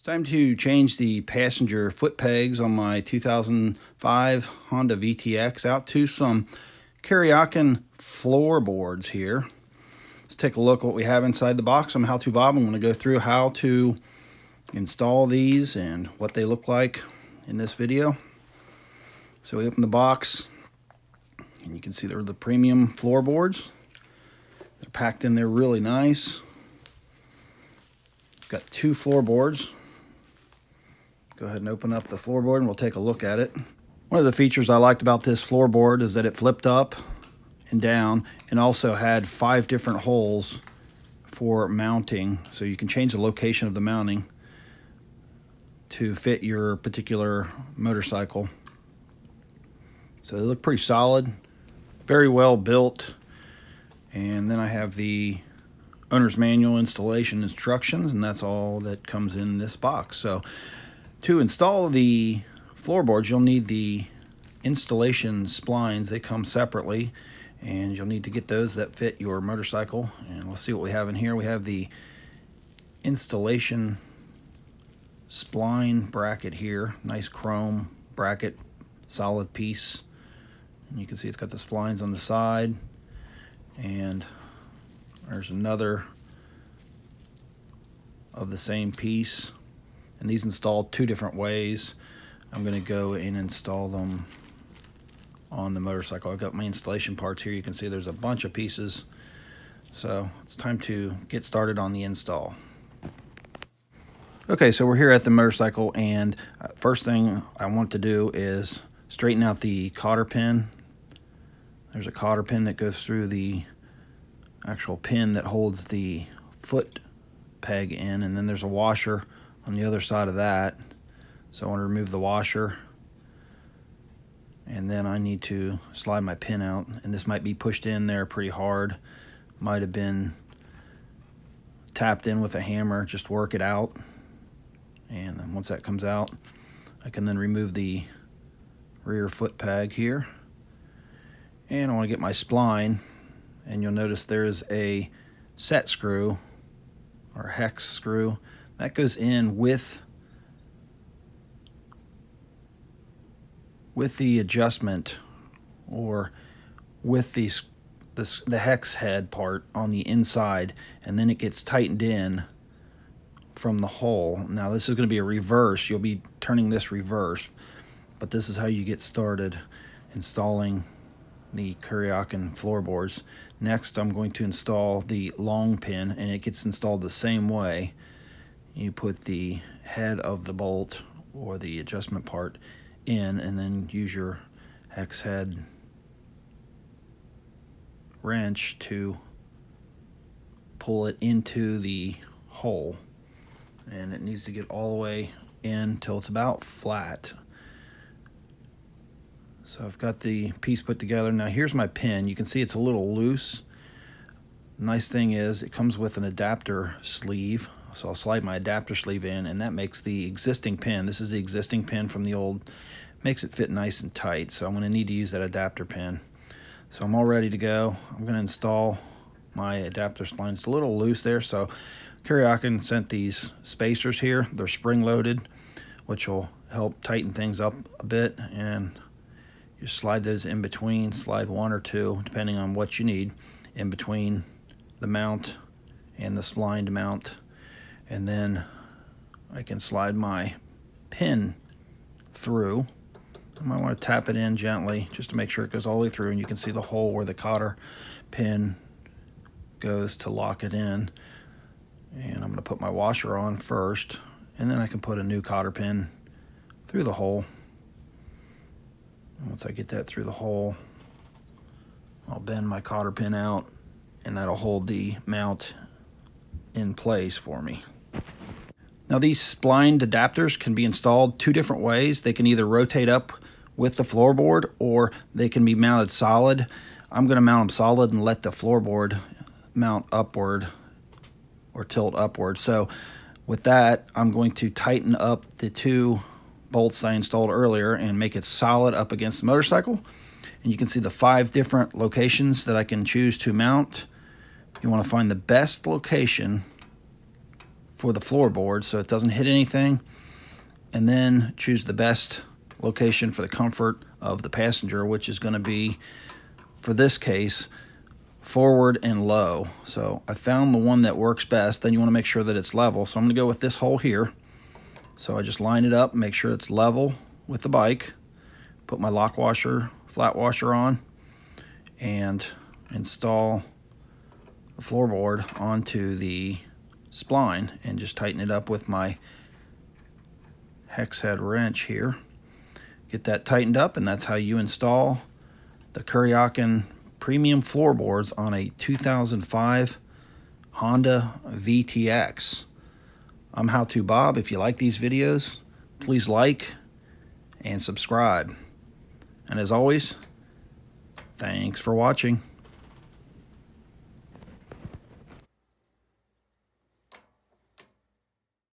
Time to change the passenger foot pegs on my 2005 Honda VTX out to some Kuryakn floorboards here. Let's take a look at what we have inside the box. I'm How To Bob. I'm going to go through how to install these and what they look like in this video. So we open the box and you can see they're the premium floorboards. They're packed in there really nice. Got two floorboards. Go ahead and open up the floorboard and we'll take a look at it. One of the features I liked about this floorboard is that it flipped up and down and also had 5 different holes for mounting. So you can change the location of the mounting to fit your particular motorcycle. So they look pretty solid, very well built. And then I have the owner's manual installation instructions, and that's all that comes in this box. So to install the floorboards, you'll need the installation splines. They come separately, and you'll need to get those that fit your motorcycle. And let's see what we have in here. We have the installation spline bracket here. Nice chrome bracket, solid piece. And you can see it's got the splines on the side. And there's another of the same piece. And these installed 2 different ways. I'm going to go and install them on the motorcycle. I've got my installation parts here. You can see there's a bunch of pieces. So it's time to get started on the install. Okay, so we're here at the motorcycle, and first thing I want to do is straighten out the cotter pin. There's a cotter pin that goes through the actual pin that holds the foot peg in, and then there's a washer on the other side of that. So I want to remove the washer, and then I need to slide my pin out, and this might be pushed in there pretty hard, might have been tapped in with a hammer. Just work it out, and then once that comes out, I can then remove the rear foot peg here. And I want to get my spline, and you'll notice there's a set screw or hex screw that goes in with the adjustment, or with the hex head part on the inside, and then it gets tightened in from the hole. Now this is going to be a reverse. You'll be turning this reverse, but this is how you get started installing the Kuryakn floorboards. Next, I'm going to install the long pin, and it gets installed the same way. You put the head of the bolt or the adjustment part in, and then use your hex head wrench to pull it into the hole, and it needs to get all the way in till it's about flat. So I've got the piece put together. Now here's my pin. You can see it's a little loose. Nice thing is it comes with an adapter sleeve. So I'll slide my adapter sleeve in, and that makes the existing pin. This is the existing pin from the old. Makes it fit nice and tight. So I'm going to need to use that adapter pin. So I'm all ready to go. I'm going to install my adapter spline. It's a little loose there. So Kuryakn sent these spacers here. They're spring loaded, which will help tighten things up a bit. And you slide those in between, slide 1 or 2, depending on what you need, in between the mount and the spline mount. And then I can slide my pin through. I might want to tap it in gently just to make sure it goes all the way through, and you can see the hole where the cotter pin goes to lock it in. And I'm going to put my washer on first, and then I can put a new cotter pin through the hole. Once I get that through the hole, I'll bend my cotter pin out, and that'll hold the mount in place for me. Now these splined adapters can be installed 2 different ways. They can either rotate up with the floorboard, or they can be mounted solid. I'm going to mount them solid and let the floorboard mount upward or tilt upward. So with that, I'm going to tighten up the 2 bolts I installed earlier and make it solid up against the motorcycle. And you can see the 5 different locations that I can choose to mount. You want to find the best location for the floorboard so it doesn't hit anything, and then choose the best location for the comfort of the passenger, which is going to be, for this case, forward and low. So I found the one that works best. Then you want to make sure that it's level. So I'm going to go with this hole here. So I just line it up, make sure it's level with the bike, put my lock washer, flat washer on, and install the floorboard onto the spline, and just tighten it up with my hex head wrench here. Get that tightened up, and that's how you install the Kuryakn premium floorboards on a 2005 Honda VTX. I'm How To Bob. If you like these videos, please like and subscribe. And as always, thanks for watching.